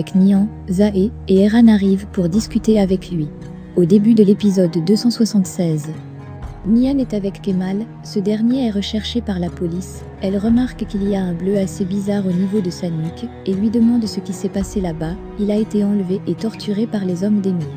Avec Nihan, Zahé et Eran arrivent pour discuter avec lui. Au début de l'épisode 276. Nihan est avec Kemal, ce dernier est recherché par la police, elle remarque qu'il y a un bleu assez bizarre au niveau de sa nuque, et lui demande ce qui s'est passé là-bas, il a été enlevé et torturé par les hommes d'Emir.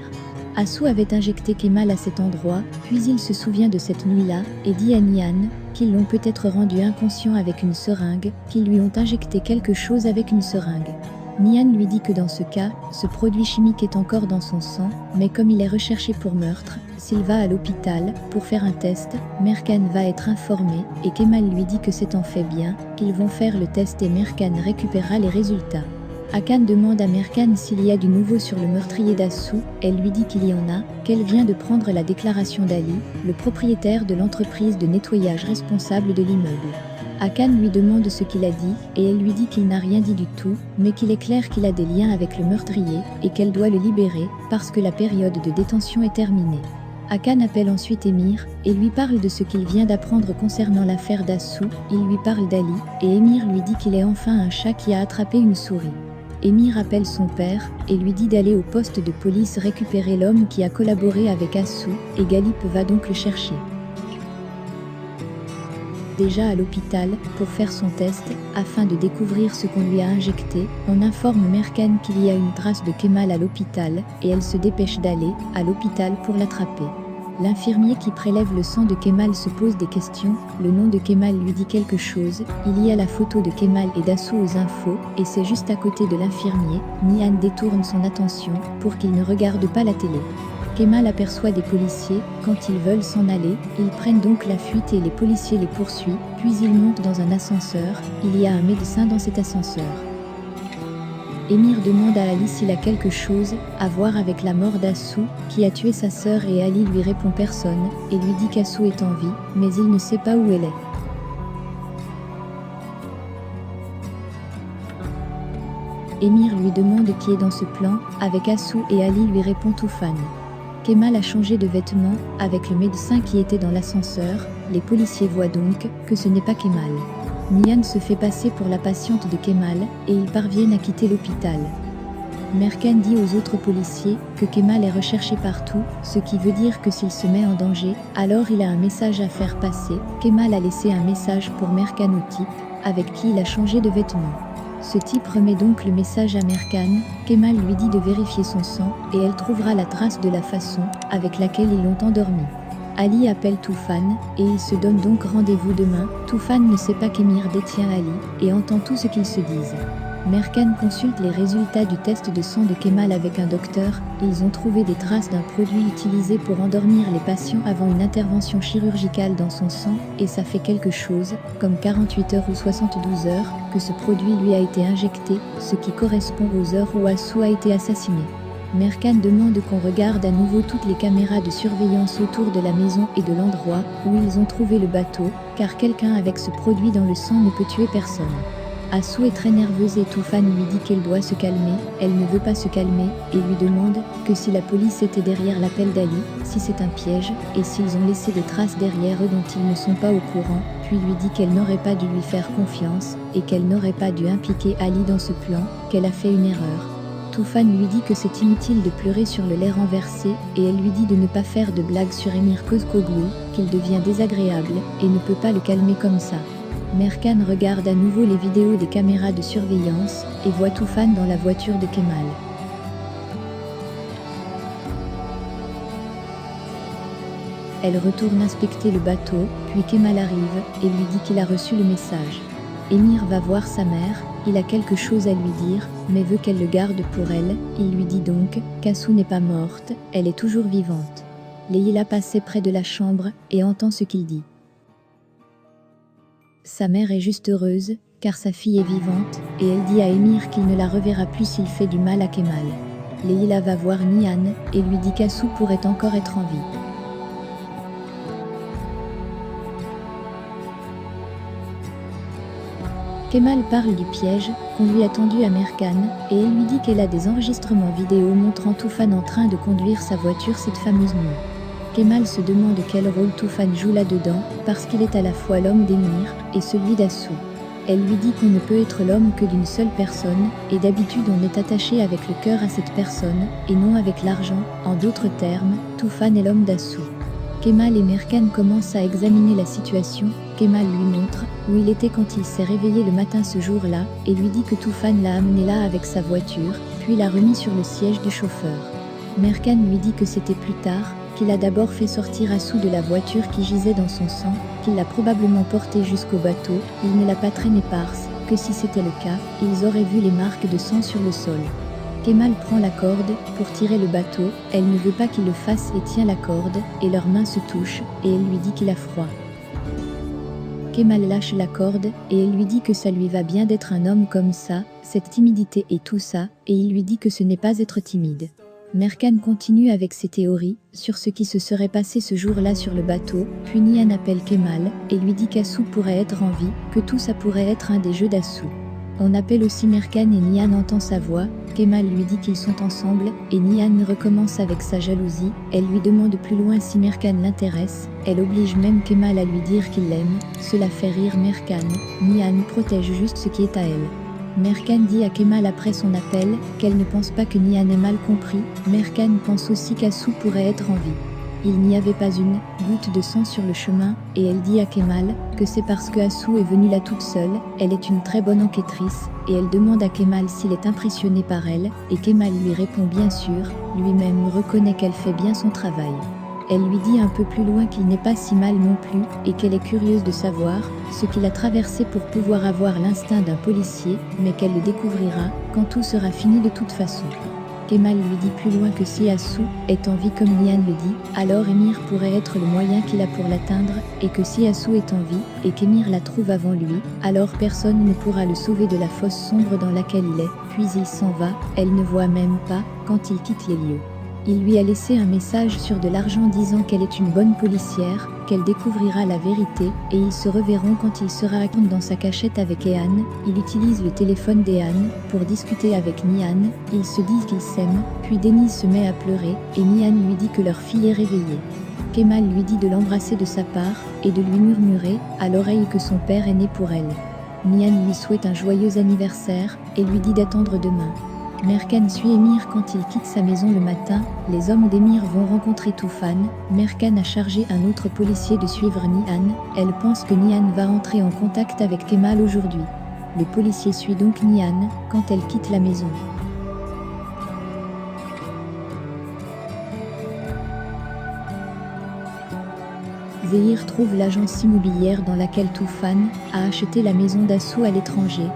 Assou avait injecté Kemal à cet endroit, puis il se souvient de cette nuit-là, et dit à Nihan, qu'ils l'ont peut-être rendu inconscient avec une seringue, qu'ils lui ont injecté quelque chose avec une seringue. Nihan lui dit que dans ce cas, ce produit chimique est encore dans son sang, mais comme il est recherché pour meurtre, s'il va à l'hôpital pour faire un test, Merkan va être informé, et Kemal lui dit que c'est en fait bien, qu'ils vont faire le test et Merkan récupérera les résultats. Hakan demande à Merkan s'il y a du nouveau sur le meurtrier d'Assou, elle lui dit qu'il y en a, qu'elle vient de prendre la déclaration d'Ali, le propriétaire de l'entreprise de nettoyage responsable de l'immeuble. Hakan lui demande ce qu'il a dit, et elle lui dit qu'il n'a rien dit du tout, mais qu'il est clair qu'il a des liens avec le meurtrier, et qu'elle doit le libérer, parce que la période de détention est terminée. Hakan appelle ensuite Emir, et lui parle de ce qu'il vient d'apprendre concernant l'affaire d'Assou, il lui parle d'Ali, et Emir lui dit qu'il est enfin un chat qui a attrapé une souris. Emir appelle son père, et lui dit d'aller au poste de police récupérer l'homme qui a collaboré avec Assou, et Galip va donc le chercher. Déjà à l'hôpital, pour faire son test, afin de découvrir ce qu'on lui a injecté, on informe Merkan qu'il y a une trace de Kemal à l'hôpital, et elle se dépêche d'aller à l'hôpital pour l'attraper. L'infirmier qui prélève le sang de Kemal se pose des questions, le nom de Kemal lui dit quelque chose, il y a la photo de Kemal et d'Assou aux infos, et c'est juste à côté de l'infirmier, Nihan détourne son attention, pour qu'il ne regarde pas la télé. Kemal aperçoit des policiers, quand ils veulent s'en aller, ils prennent donc la fuite et les policiers les poursuivent, puis ils montent dans un ascenseur, il y a un médecin dans cet ascenseur. Emir demande à Ali s'il a quelque chose à voir avec la mort d'Assou, qui a tué sa sœur et Ali lui répond personne, et lui dit qu'Assou est en vie, mais il ne sait pas où elle est. Emir lui demande qui est dans ce plan, avec Assou et Ali lui répond Toufan. Kemal a changé de vêtements, avec le médecin qui était dans l'ascenseur, les policiers voient donc que ce n'est pas Kemal. Nihan se fait passer pour la patiente de Kemal, et ils parviennent à quitter l'hôpital. Merkan dit aux autres policiers que Kemal est recherché partout, ce qui veut dire que s'il se met en danger, alors il a un message à faire passer. Kemal a laissé un message pour Merkan au type, avec qui il a changé de vêtements. Ce type remet donc le message à Merkan, Kemal lui dit de vérifier son sang, et elle trouvera la trace de la façon avec laquelle ils l'ont endormi. Ali appelle Toufan, et ils se donnent donc rendez-vous demain. Toufan ne sait pas qu'Emir détient Ali, et entend tout ce qu'ils se disent. Merkan consulte les résultats du test de sang de Kemal avec un docteur, et ils ont trouvé des traces d'un produit utilisé pour endormir les patients avant une intervention chirurgicale dans son sang, et ça fait quelque chose, comme 48 heures ou 72 heures, que ce produit lui a été injecté, ce qui correspond aux heures où Assou a été assassiné. Merkan demande qu'on regarde à nouveau toutes les caméras de surveillance autour de la maison et de l'endroit où ils ont trouvé le bateau, car quelqu'un avec ce produit dans le sang ne peut tuer personne. Assou est très nerveuse et Toufan lui dit qu'elle doit se calmer, elle ne veut pas se calmer, et lui demande que si la police était derrière l'appel d'Ali, si c'est un piège, et s'ils ont laissé des traces derrière eux dont ils ne sont pas au courant, puis lui dit qu'elle n'aurait pas dû lui faire confiance, et qu'elle n'aurait pas dû impliquer Ali dans ce plan, qu'elle a fait une erreur. Toufan lui dit que c'est inutile de pleurer sur le lait renversé, et elle lui dit de ne pas faire de blagues sur Emir Kozkoglu, qu'il devient désagréable, et ne peut pas le calmer comme ça. Merkan regarde à nouveau les vidéos des caméras de surveillance, et voit Toufan dans la voiture de Kemal. Elle retourne inspecter le bateau, puis Kemal arrive, et lui dit qu'il a reçu le message. Emir va voir sa mère, il a quelque chose à lui dire, mais veut qu'elle le garde pour elle, il lui dit donc qu'Assou n'est pas morte, elle est toujours vivante. Leïla passait près de la chambre, et entend ce qu'il dit. Sa mère est juste heureuse, car sa fille est vivante, et elle dit à Emir qu'il ne la reverra plus s'il fait du mal à Kemal. Leïla va voir Nihan, et lui dit qu'Assou pourrait encore être en vie. Kemal parle du piège qu'on lui a tendu à Merkan, et elle lui dit qu'elle a des enregistrements vidéo montrant Toufan en train de conduire sa voiture cette fameuse nuit. Kemal se demande quel rôle Toufan joue là-dedans, parce qu'il est à la fois l'homme d'Emir et celui d'Assou. Elle lui dit qu'on ne peut être l'homme que d'une seule personne, et d'habitude on est attaché avec le cœur à cette personne, et non avec l'argent. En d'autres termes, Tufan est l'homme d'Assou. Kemal et Merkan commencent à examiner la situation. Kemal lui montre où il était quand il s'est réveillé le matin ce jour-là, et lui dit que Tufan l'a amené là avec sa voiture, puis l'a remis sur le siège du chauffeur. Merkan lui dit que c'était plus tard, qu'il a d'abord fait sortir Assou de la voiture qui gisait dans son sang, qu'il l'a probablement porté jusqu'au bateau, il ne l'a pas traîné parce que si c'était le cas, ils auraient vu les marques de sang sur le sol. Kemal prend la corde pour tirer le bateau, elle ne veut pas qu'il le fasse et tient la corde, et leurs mains se touchent, et elle lui dit qu'il a froid. Kemal lâche la corde, et elle lui dit que ça lui va bien d'être un homme comme ça, cette timidité et tout ça, et il lui dit que ce n'est pas être timide. Merkan continue avec ses théories sur ce qui se serait passé ce jour-là sur le bateau, puis Nihan appelle Kemal et lui dit qu'Assou pourrait être en vie, que tout ça pourrait être un des jeux d'Assou. On appelle aussi Merkan et Nihan entend sa voix, Kemal lui dit qu'ils sont ensemble, et Nihan recommence avec sa jalousie, elle lui demande plus loin si Merkan l'intéresse, elle oblige même Kemal à lui dire qu'il l'aime, cela fait rire Merkan, Nihan protège juste ce qui est à elle. Merkan dit à Kemal après son appel qu'elle ne pense pas que Nihan ait mal compris. Merkan pense aussi qu'Assou pourrait être en vie. Il n'y avait pas une goutte de sang sur le chemin, et elle dit à Kemal que c'est parce que Assou est venue là toute seule, elle est une très bonne enquêtrice, et elle demande à Kemal s'il est impressionné par elle, et Kemal lui répond bien sûr, lui-même reconnaît qu'elle fait bien son travail. Elle lui dit un peu plus loin qu'il n'est pas si mal non plus, et qu'elle est curieuse de savoir ce qu'il a traversé pour pouvoir avoir l'instinct d'un policier, mais qu'elle le découvrira quand tout sera fini de toute façon. Kemal lui dit plus loin que si Assou est en vie comme Nihan le dit, alors Émir pourrait être le moyen qu'il a pour l'atteindre, et que si Assou est en vie, et qu'Émir la trouve avant lui, alors personne ne pourra le sauver de la fosse sombre dans laquelle il est, puis il s'en va, elle ne voit même pas quand il quitte les lieux. Il lui a laissé un message sur de l'argent disant qu'elle est une bonne policière, qu'elle découvrira la vérité, et ils se reverront quand il sera dans sa cachette avec Ehan. Il utilise le téléphone d'Ehan pour discuter avec Nihan, ils se disent qu'ils s'aiment, puis Denise se met à pleurer, et Nihan lui dit que leur fille est réveillée. Kemal lui dit de l'embrasser de sa part, et de lui murmurer à l'oreille que son père est né pour elle. Nihan lui souhaite un joyeux anniversaire, et lui dit d'attendre demain. Merkan suit Émir quand il quitte sa maison le matin, les hommes d'Émir vont rencontrer Tufan, Merkan a chargé un autre policier de suivre Nihan, elle pense que Nihan va entrer en contact avec Kemal aujourd'hui. Le policier suit donc Nihan quand elle quitte la maison. Zehir trouve l'agence immobilière dans laquelle Tufan a acheté la maison d'Assou à l'étranger.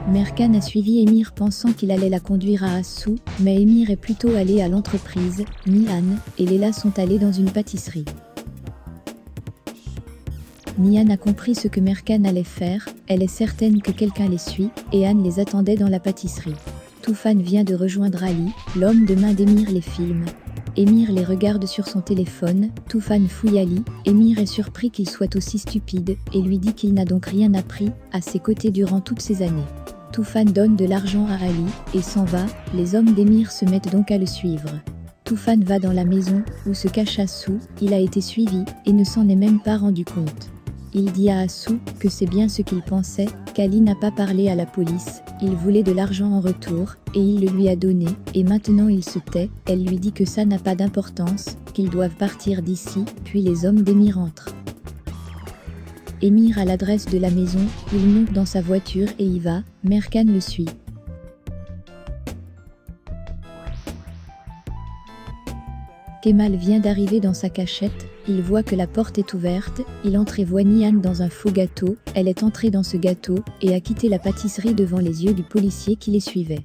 Merkan a suivi Émir pensant qu'il allait la conduire à Assou, mais Émir est plutôt allé à l'entreprise. Nihan et Léla sont allés dans une pâtisserie. Nihan a compris ce que Merkan allait faire, elle est certaine que quelqu'un les suit, et Anne les attendait dans la pâtisserie. Tufan vient de rejoindre Ali, l'homme de main d'Émir les filme. Émir les regarde sur son téléphone, Tufan fouille Ali, Émir est surpris qu'il soit aussi stupide, et lui dit qu'il n'a donc rien appris à ses côtés durant toutes ces années. Tufan donne de l'argent à Ali, et s'en va, les hommes d'Émir se mettent donc à le suivre. Tufan va dans la maison, où se cache Assou, il a été suivi, et ne s'en est même pas rendu compte. Il dit à Assou que c'est bien ce qu'il pensait, qu'Ali n'a pas parlé à la police, il voulait de l'argent en retour, et il le lui a donné, et maintenant il se tait, elle lui dit que ça n'a pas d'importance, qu'ils doivent partir d'ici, puis les hommes d'Émir entrent. Émir a l'adresse de la maison, il monte dans sa voiture et y va, Merkan le suit. Kemal vient d'arriver dans sa cachette, il voit que la porte est ouverte, il entre et voit Nihan dans un faux gâteau, elle est entrée dans ce gâteau, et a quitté la pâtisserie devant les yeux du policier qui les suivait.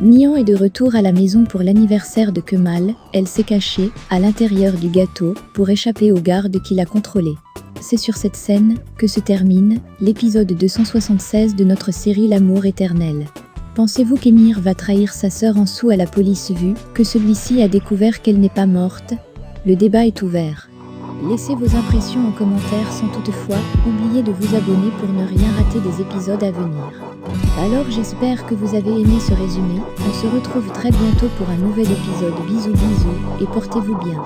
Nihan est de retour à la maison pour l'anniversaire de Kemal, elle s'est cachée, à l'intérieur du gâteau, pour échapper aux gardes qui la contrôlaient. C'est sur cette scène que se termine l'épisode 276 de notre série L'amour éternel. Pensez-vous qu'Émir va trahir sa sœur Assou à la police vu que celui-ci a découvert qu'elle n'est pas morte? Le débat est ouvert. Laissez vos impressions en commentaire sans toutefois oublier de vous abonner pour ne rien rater des épisodes à venir. Alors j'espère que vous avez aimé ce résumé, on se retrouve très bientôt pour un nouvel épisode. Bisous bisous et portez-vous bien.